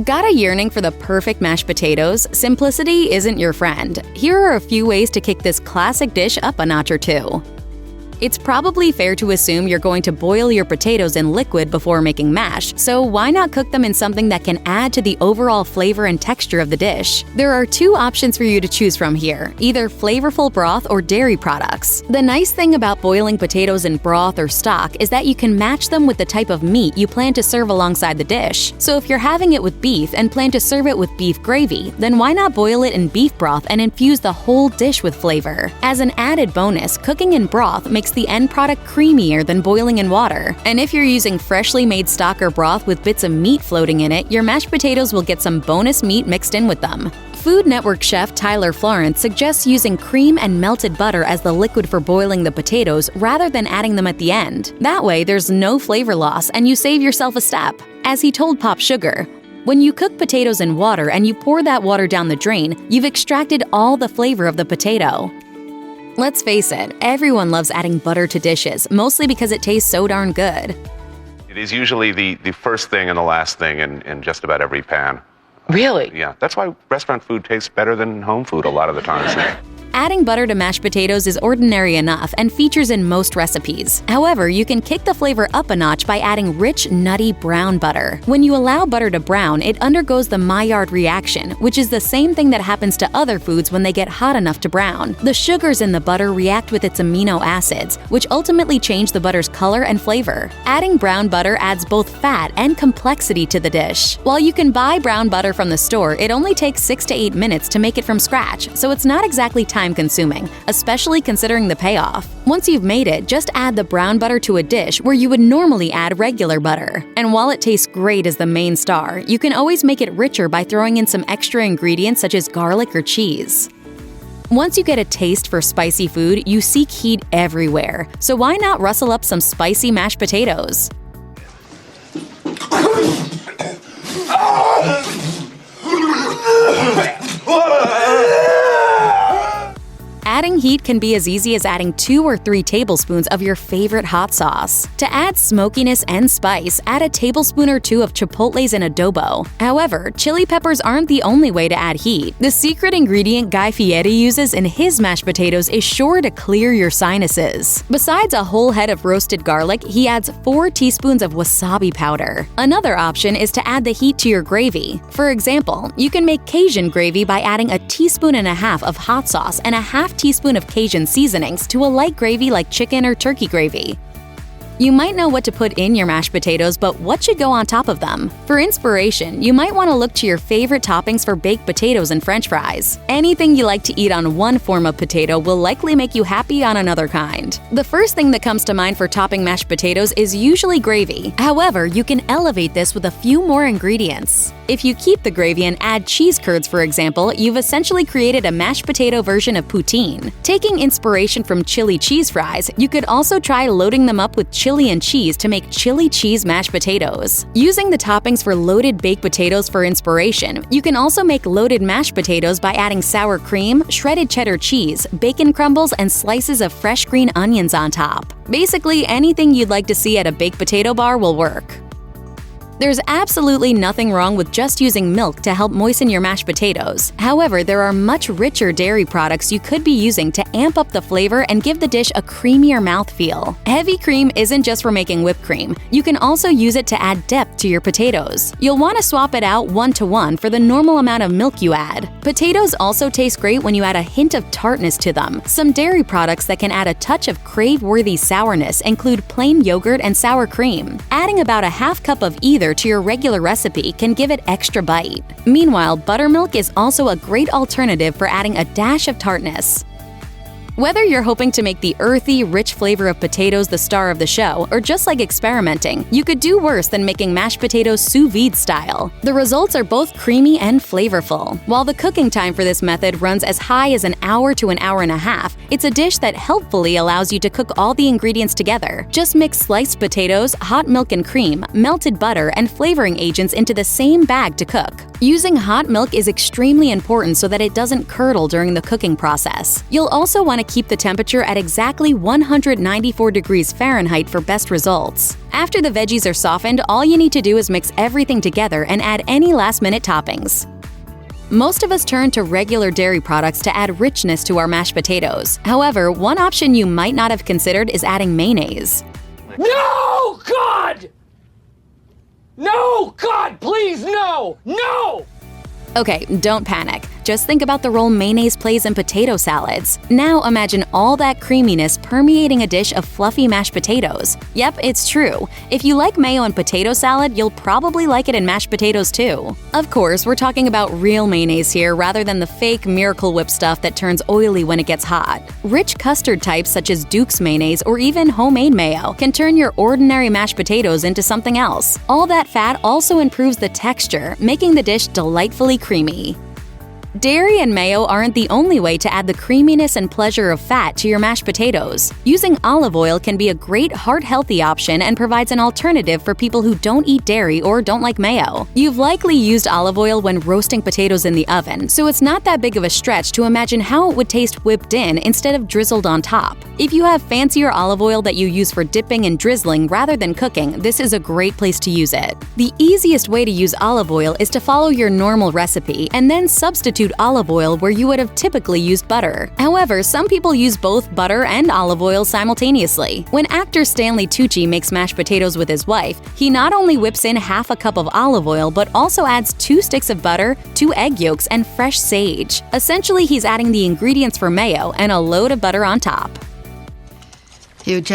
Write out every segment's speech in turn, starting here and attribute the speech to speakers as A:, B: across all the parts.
A: Got a yearning for the perfect mashed potatoes? Simplicity isn't your friend. Here are a few ways to kick this classic dish up a notch or two. It's probably fair to assume you're going to boil your potatoes in liquid before making mash, so why not cook them in something that can add to the overall flavor and texture of the dish? There are two options for you to choose from here, either flavorful broth or dairy products. The nice thing about boiling potatoes in broth or stock is that you can match them with the type of meat you plan to serve alongside the dish. So if you're having it with beef and plan to serve it with beef gravy, then why not boil it in beef broth and infuse the whole dish with flavor? As an added bonus, cooking in broth makes the end product creamier than boiling in water. And if you're using freshly made stock or broth with bits of meat floating in it, your mashed potatoes will get some bonus meat mixed in with them. Food Network chef Tyler Florence suggests using cream and melted butter as the liquid for boiling the potatoes rather than adding them at the end. That way, there's no flavor loss and you save yourself a step. As he told Pop Sugar, "When you cook potatoes in water and you pour that water down the drain, you've extracted all the flavor of the potato." Let's face it, everyone loves adding butter to dishes, mostly because it tastes so darn good.
B: It is usually the first thing and the last thing in just about every pan.
C: Really?
B: Yeah, that's why restaurant food tastes better than home food a lot of the times.
A: Adding butter to mashed potatoes is ordinary enough and features in most recipes. However, you can kick the flavor up a notch by adding rich, nutty brown butter. When you allow butter to brown, it undergoes the Maillard reaction, which is the same thing that happens to other foods when they get hot enough to brown. The sugars in the butter react with its amino acids, which ultimately change the butter's color and flavor. Adding brown butter adds both fat and complexity to the dish. While you can buy brown butter from the store, it only takes 6 to 8 minutes to make it from scratch, so it's not exactly time-consuming, especially considering the payoff. Once you've made it, just add the brown butter to a dish where you would normally add regular butter. And while it tastes great as the main star, you can always make it richer by throwing in some extra ingredients such as garlic or cheese. Once you get a taste for spicy food, you seek heat everywhere, so why not rustle up some spicy mashed potatoes? Adding heat can be as easy as adding 2 or 3 tablespoons of your favorite hot sauce. To add smokiness and spice, add a tablespoon or 2 of chipotles and adobo. However, chili peppers aren't the only way to add heat. The secret ingredient Guy Fieri uses in his mashed potatoes is sure to clear your sinuses. Besides a whole head of roasted garlic, he adds 4 teaspoons of wasabi powder. Another option is to add the heat to your gravy. For example, you can make Cajun gravy by adding a teaspoon and a half of hot sauce and a half teaspoon of Cajun seasonings to a light gravy like chicken or turkey gravy. You might know what to put in your mashed potatoes, but what should go on top of them? For inspiration, you might want to look to your favorite toppings for baked potatoes and french fries. Anything you like to eat on one form of potato will likely make you happy on another kind. The first thing that comes to mind for topping mashed potatoes is usually gravy. However, you can elevate this with a few more ingredients. If you keep the gravy and add cheese curds, for example, you've essentially created a mashed potato version of poutine. Taking inspiration from chili cheese fries, you could also try loading them up with chili and cheese to make chili cheese mashed potatoes. Using the toppings for loaded baked potatoes for inspiration, you can also make loaded mashed potatoes by adding sour cream, shredded cheddar cheese, bacon crumbles, and slices of fresh green onions on top. Basically, anything you'd like to see at a baked potato bar will work. There's absolutely nothing wrong with just using milk to help moisten your mashed potatoes. However, there are much richer dairy products you could be using to amp up the flavor and give the dish a creamier mouthfeel. Heavy cream isn't just for making whipped cream. You can also use it to add depth to your potatoes. You'll want to swap it out 1-to-1 for the normal amount of milk you add. Potatoes also taste great when you add a hint of tartness to them. Some dairy products that can add a touch of crave-worthy sourness include plain yogurt and sour cream. Adding about a half cup of either to your regular recipe can give it extra bite. Meanwhile, buttermilk is also a great alternative for adding a dash of tartness. Whether you're hoping to make the earthy, rich flavor of potatoes the star of the show, or just like experimenting, you could do worse than making mashed potatoes sous vide style. The results are both creamy and flavorful. While the cooking time for this method runs as high as an hour to an hour and a half, it's a dish that helpfully allows you to cook all the ingredients together. Just mix sliced potatoes, hot milk and cream, melted butter, and flavoring agents into the same bag to cook. Using hot milk is extremely important so that it doesn't curdle during the cooking process. You'll also want to to keep the temperature at exactly 194 degrees Fahrenheit for best results. After the veggies are softened, all you need to do is mix everything together and add any last-minute toppings. Most of us turn to regular dairy products to add richness to our mashed potatoes. However, one option you might not have considered is adding mayonnaise.
C: No, God! No, God, please, no! No!
A: Okay, don't panic. Just think about the role mayonnaise plays in potato salads. Now imagine all that creaminess permeating a dish of fluffy mashed potatoes. Yep, it's true. If you like mayo in potato salad, you'll probably like it in mashed potatoes too. Of course, we're talking about real mayonnaise here rather than the fake Miracle Whip stuff that turns oily when it gets hot. Rich custard types such as Duke's mayonnaise or even homemade mayo can turn your ordinary mashed potatoes into something else. All that fat also improves the texture, making the dish delightfully creamy. Dairy and mayo aren't the only way to add the creaminess and pleasure of fat to your mashed potatoes. Using olive oil can be a great heart-healthy option and provides an alternative for people who don't eat dairy or don't like mayo. You've likely used olive oil when roasting potatoes in the oven, so it's not that big of a stretch to imagine how it would taste whipped in instead of drizzled on top. If you have fancier olive oil that you use for dipping and drizzling rather than cooking, this is a great place to use it. The easiest way to use olive oil is to follow your normal recipe and then substitute olive oil where you would have typically used butter. However, some people use both butter and olive oil simultaneously. When actor Stanley Tucci makes mashed potatoes with his wife, he not only whips in half a cup of olive oil but also adds 2 sticks of butter, 2 egg yolks, and fresh sage. Essentially, he's adding the ingredients for mayo and a load of butter on top.
D: Here's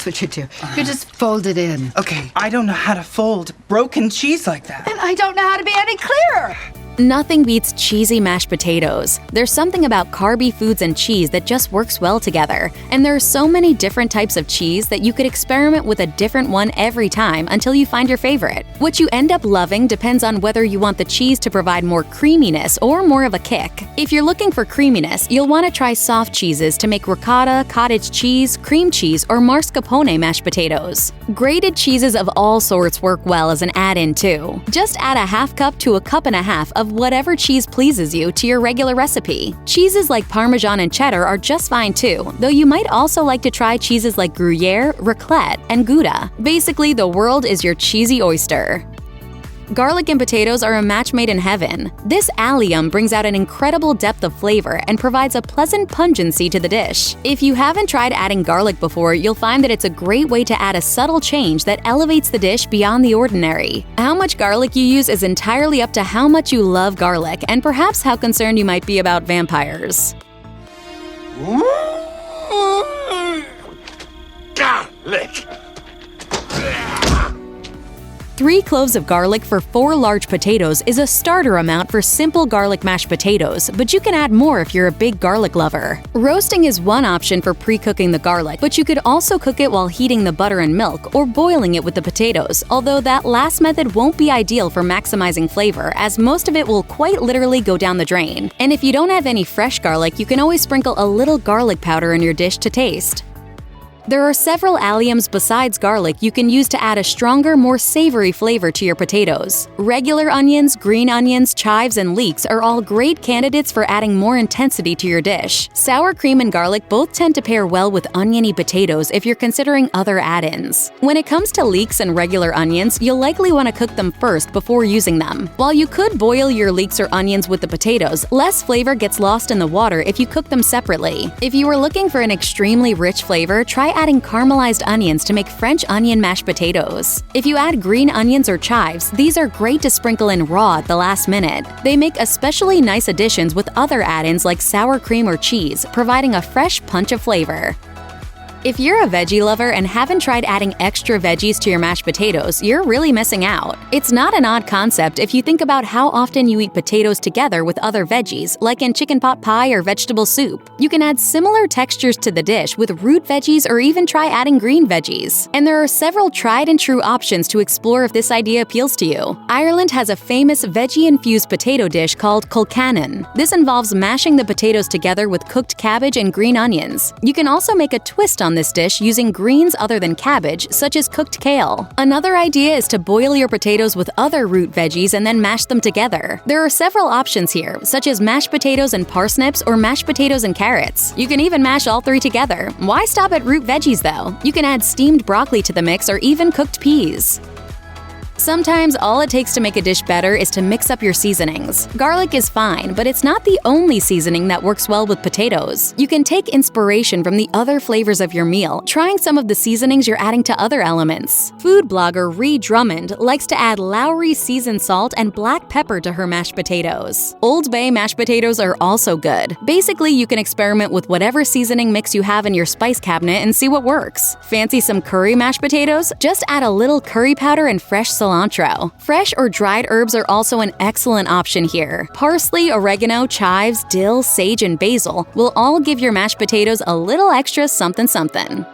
D: what you do. You just fold it in.
E: Okay, I don't know how to fold broken cheese like that.
D: And I don't know how to be any clearer.
A: Nothing beats cheesy mashed potatoes. There's something about carby foods and cheese that just works well together. And there are so many different types of cheese that you could experiment with a different one every time until you find your favorite. What you end up loving depends on whether you want the cheese to provide more creaminess or more of a kick. If you're looking for creaminess, you'll want to try soft cheeses to make ricotta, cottage cheese, cream cheese, or mascarpone mashed potatoes. Grated cheeses of all sorts work well as an add-in too. Just add a half cup to a cup and a half of whatever cheese pleases you to your regular recipe. Cheeses like Parmesan and cheddar are just fine too, though you might also like to try cheeses like Gruyere, raclette, and Gouda. Basically, the world is your cheesy oyster. Garlic and potatoes are a match made in heaven. This allium brings out an incredible depth of flavor and provides a pleasant pungency to the dish. If you haven't tried adding garlic before, you'll find that it's a great way to add a subtle change that elevates the dish beyond the ordinary. How much garlic you use is entirely up to how much you love garlic and perhaps how concerned you might be about vampires.
C: Garlic!
A: 3 cloves of garlic for 4 large potatoes is a starter amount for simple garlic mashed potatoes, but you can add more if you're a big garlic lover. Roasting is one option for pre-cooking the garlic, but you could also cook it while heating the butter and milk or boiling it with the potatoes, although that last method won't be ideal for maximizing flavor, as most of it will quite literally go down the drain. And if you don't have any fresh garlic, you can always sprinkle a little garlic powder in your dish to taste. There are several alliums besides garlic you can use to add a stronger, more savory flavor to your potatoes. Regular onions, green onions, chives, and leeks are all great candidates for adding more intensity to your dish. Sour cream and garlic both tend to pair well with oniony potatoes if you're considering other add-ins. When it comes to leeks and regular onions, you'll likely want to cook them first before using them. While you could boil your leeks or onions with the potatoes, less flavor gets lost in the water if you cook them separately. If you are looking for an extremely rich flavor, try adding caramelized onions to make French onion mashed potatoes. If you add green onions or chives, these are great to sprinkle in raw at the last minute. They make especially nice additions with other add-ins like sour cream or cheese, providing a fresh punch of flavor. If you're a veggie lover and haven't tried adding extra veggies to your mashed potatoes, you're really missing out. It's not an odd concept if you think about how often you eat potatoes together with other veggies, like in chicken pot pie or vegetable soup. You can add similar textures to the dish with root veggies or even try adding green veggies. And there are several tried and true options to explore if this idea appeals to you. Ireland has a famous veggie-infused potato dish called colcannon. This involves mashing the potatoes together with cooked cabbage and green onions. You can also make a twist on on this dish using greens other than cabbage, such as cooked kale. Another idea is to boil your potatoes with other root veggies and then mash them together. There are several options here, such as mashed potatoes and parsnips or mashed potatoes and carrots. You can even mash all three together. Why stop at root veggies though? You can add steamed broccoli to the mix or even cooked peas. Sometimes all it takes to make a dish better is to mix up your seasonings. Garlic is fine, but it's not the only seasoning that works well with potatoes. You can take inspiration from the other flavors of your meal, trying some of the seasonings you're adding to other elements. Food blogger Ree Drummond likes to add Lowry seasoned salt and black pepper to her mashed potatoes. Old Bay mashed potatoes are also good. Basically, you can experiment with whatever seasoning mix you have in your spice cabinet and see what works. Fancy some curry mashed potatoes? Just add a little curry powder and fresh cilantro. Fresh or dried herbs are also an excellent option here. Parsley, oregano, chives, dill, sage, and basil will all give your mashed potatoes a little extra something something.